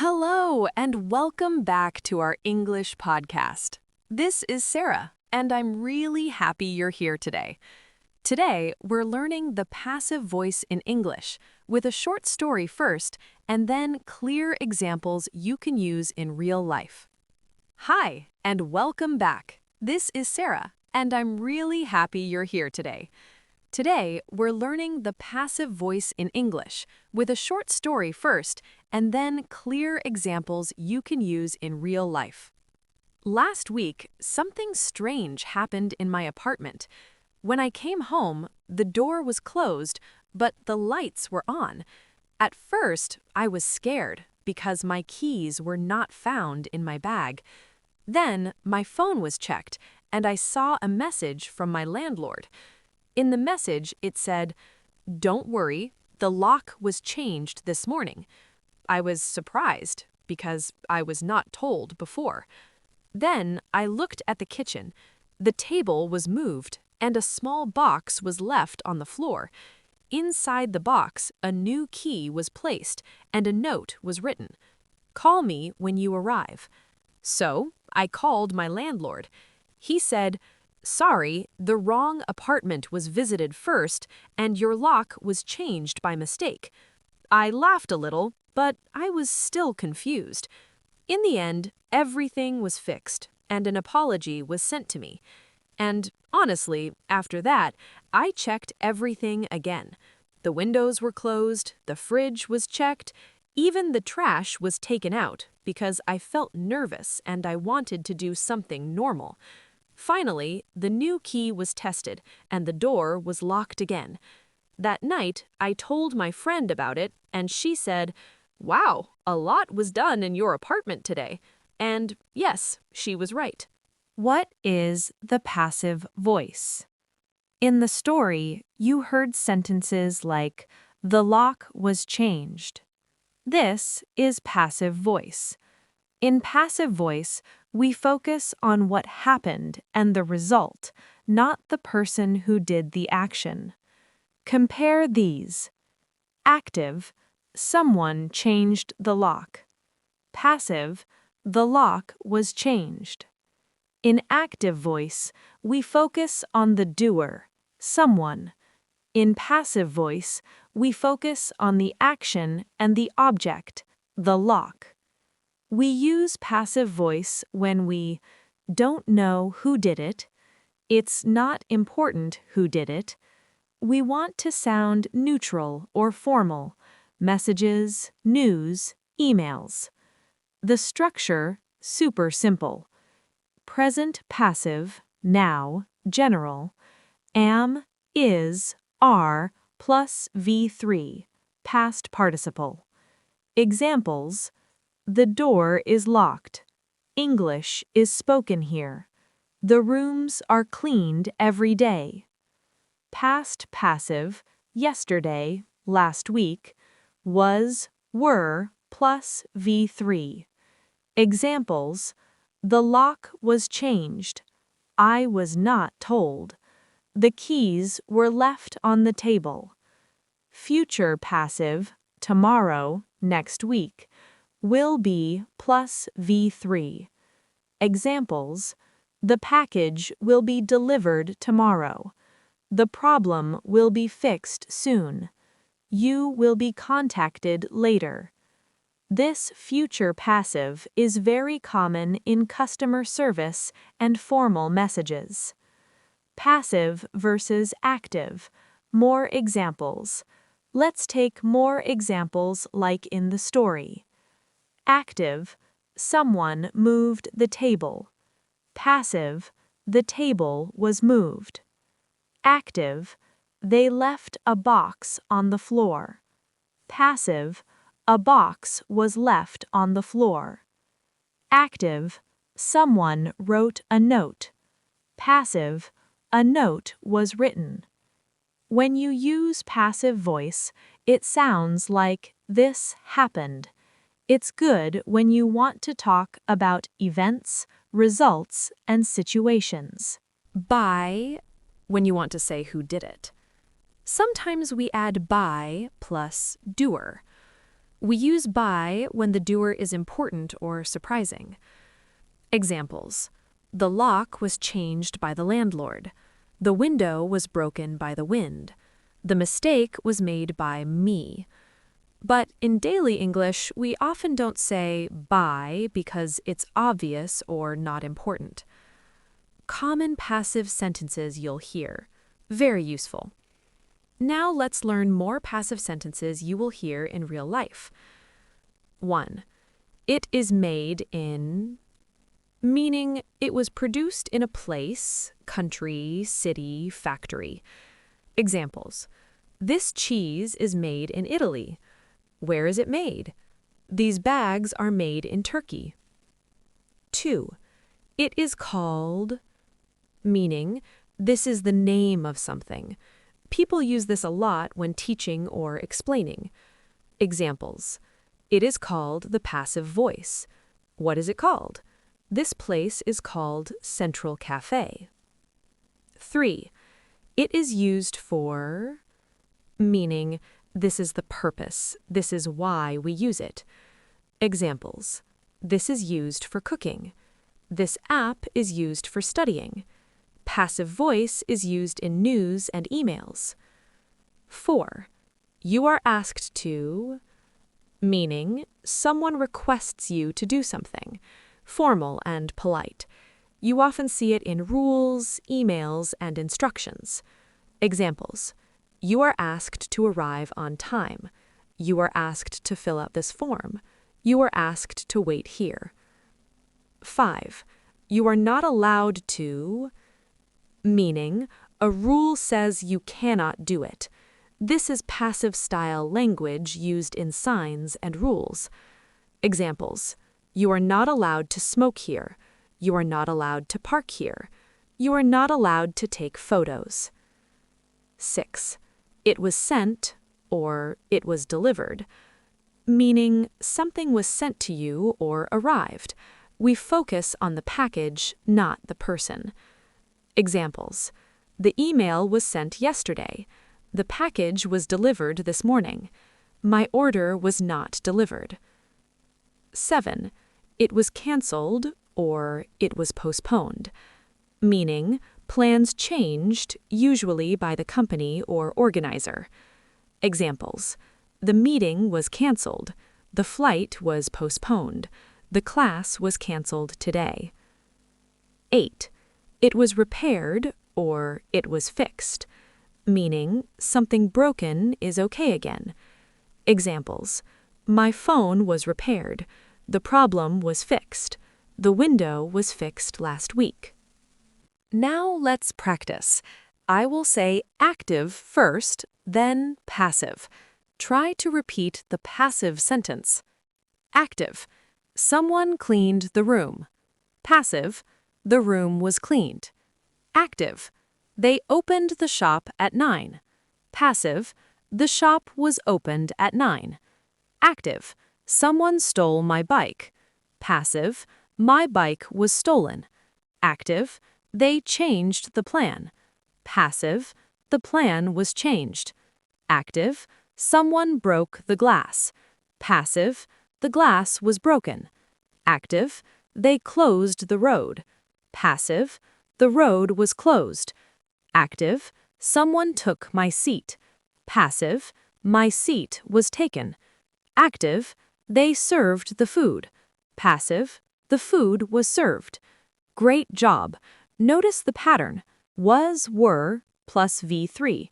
Hello, and welcome back to our English podcast. This is Sara, and I'm really happy you're here today. Today, we're learning the passive voice in English with a short story first, and then clear examples you can use in real life. Hi, and welcome back. This is Sara, and I'm really happy you're here today. Today, we're learning the passive voice in English with a short story first, and then clear examples you can use in real life. Last week, something strange happened in my apartment. When I came home, the door was closed, but the lights were on. At first, I was scared because my keys were not found in my bag. Then, my phone was checked, and I saw a message from my landlord. In the message, it said, "Don't worry, the lock was changed this morning." I was surprised because I was not told before. Then I looked at the kitchen. The table was moved and a small box was left on the floor. Inside the box, a new key was placed and a note was written. "Call me when you arrive." So I called my landlord. He said, "Sorry, the wrong apartment was visited first and your lock was changed by mistake." I laughed a little, but I was still confused. In the end, everything was fixed and an apology was sent to me. And honestly, after that, I checked everything again. The windows were closed, the fridge was checked, even the trash was taken out because I felt nervous and I wanted to do something normal. Finally, the new key was tested and the door was locked again. That night, I told my friend about it and she said, "Wow, a lot was done in your apartment today." And yes, she was right. What is the passive voice? In the story, you heard sentences like, "The lock was changed." This is passive voice. In passive voice, we focus on what happened and the result, not the person who did the action. Compare these. Active, someone changed the lock. Passive, the lock was changed. In active voice, we focus on the doer, someone. In passive voice, we focus on the action and the object, the lock. We use passive voice when we don't know who did it, it's not important who did it, we want to sound neutral or formal, messages, news, emails. The structure, super simple. Present passive, now, general, am, is, are, plus V3, past participle. Examples: the door is locked. English is spoken here. The rooms are cleaned every day. Past passive, yesterday, last week, was, were, plus V3. Examples: the lock was changed. I was not told. The keys were left on the table. Future passive, tomorrow, next week, will be plus V3. Examples: the package will be delivered tomorrow. The problem will be fixed soon. You will be contacted later. This future passive is very common in customer service and formal messages. Passive versus active. More examples. Let's take more examples like in the story. Active, someone moved the table. Passive, the table was moved. Active, they left a box on the floor. Passive, a box was left on the floor. Active, someone wrote a note. Passive, a note was written. When you use passive voice, it sounds like "this happened." It's good when you want to talk about events, results, and situations. By, when you want to say who did it. Sometimes we add by plus doer. We use by when the doer is important or surprising. Examples: the lock was changed by the landlord. The window was broken by the wind. The mistake was made by me. But in daily English, we often don't say by because it's obvious or not important. Common passive sentences you'll hear. Very useful. Now let's learn more passive sentences you will hear in real life. 1. It is made in, meaning it was produced in a place, country, city, factory. Examples: this cheese is made in Italy. Where is it made? These bags are made in Turkey. 2. It is called, meaning this is the name of something. People use this a lot when teaching or explaining. Examples: it is called the passive voice. What is it called? This place is called Central Cafe. 3. It is used for, meaning this is the purpose, this is why we use it. Examples: this is used for cooking. This app is used for studying. Passive voice is used in news and emails. 4. You are asked to, meaning someone requests you to do something, formal and polite. You often see it in rules, emails, and instructions. Examples: you are asked to arrive on time. You are asked to fill out this form. You are asked to wait here. 5. You are not allowed to, meaning a rule says you cannot do it. This is passive style language used in signs and rules. Examples: you are not allowed to smoke here. You are not allowed to park here. You are not allowed to take photos. 6. It was sent, or it was delivered, meaning something was sent to you or arrived. We focus on the package, not the person. Examples: the email was sent yesterday. The package was delivered this morning. My order was not delivered. 7. It was canceled, or it was postponed, meaning plans changed, usually by the company or organizer. Examples: the meeting was canceled. The flight was postponed. The class was canceled today. 8. It was repaired, or it was fixed, meaning something broken is okay again. Examples: my phone was repaired. The problem was fixed. The window was fixed last week. Now let's practice. I will say active first, then passive. Try to repeat the passive sentence. Active: someone cleaned the room. Passive: the room was cleaned. Active: they opened the shop at 9. Passive: the shop was opened at 9. Active: someone stole my bike. Passive: my bike was stolen. Active: they changed the plan. Passive: the plan was changed. Active: someone broke the glass. Passive: the glass was broken. Active: they closed the road. Passive: the road was closed. Active: someone took my seat. Passive: my seat was taken. Active: they served the food. Passive: the food was served. Great job. Notice the pattern. Was, were, plus V3.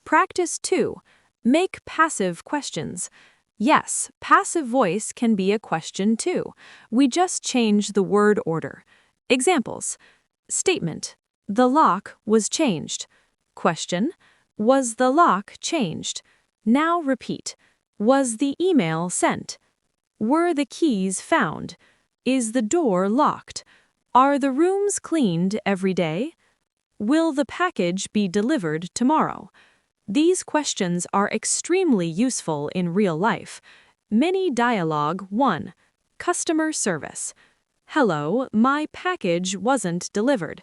Practice 2. Make passive questions. Yes, passive voice can be a question too. We just change the word order. Examples: statement: the lock was changed. Question: was the lock changed? Now repeat. Was the email sent? Were the keys found? Is the door locked? Are the rooms cleaned every day? Will the package be delivered tomorrow? These questions are extremely useful in real life. Mini dialogue 1. Customer service. Hello, my package wasn't delivered.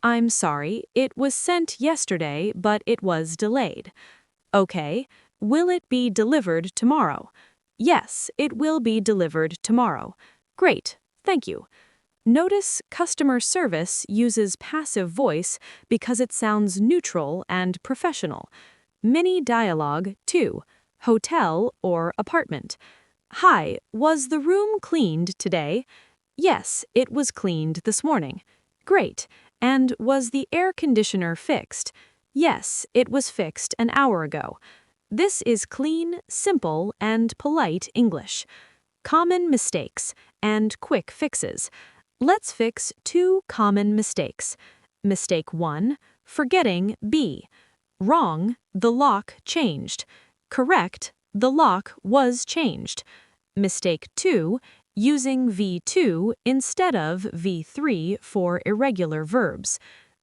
I'm sorry, it was sent yesterday, but it was delayed. Okay, will it be delivered tomorrow? Yes, it will be delivered tomorrow. Great, thank you. Notice customer service uses passive voice because it sounds neutral and professional. Mini dialogue, too. Hotel or apartment. Hi, was the room cleaned today? Yes, it was cleaned this morning. Great. And was the air conditioner fixed? Yes, it was fixed an hour ago. This is clean, simple, and polite English. Common mistakes and quick fixes. Let's fix 2 common mistakes. Mistake 1, forgetting B. Wrong, the lock changed. Correct, the lock was changed. Mistake 2, using V2 instead of V3 for irregular verbs.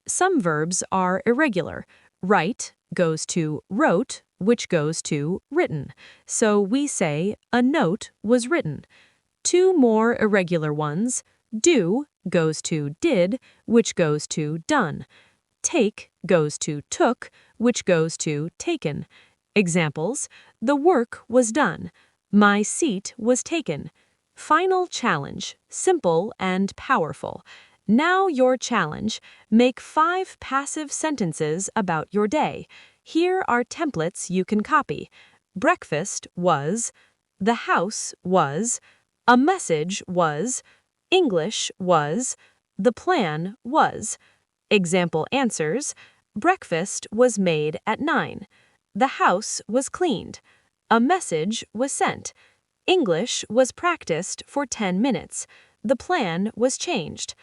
Some verbs are irregular. Write goes to wrote, which goes to written. So we say, a note was written. 2 more irregular ones. Do goes to did, which goes to done. Take goes to took, which goes to taken. Examples: the work was done. My seat was taken. Final challenge, simple and powerful. Now your challenge, make 5 passive sentences about your day. Here are templates you can copy. Breakfast was, the house was, a message was, English was, the plan was. Example answers: breakfast was made at 9. The house was cleaned. A message was sent. English was practiced for 10 minutes. The plan was changed.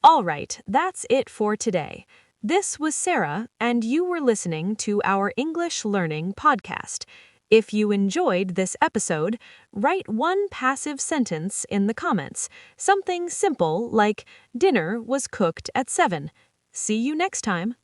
All right, that's it for today. This was Sara, and you were listening to our English Learning Podcast. If you enjoyed this episode, write 1 passive sentence in the comments. Something simple like, dinner was cooked at 7. See you next time.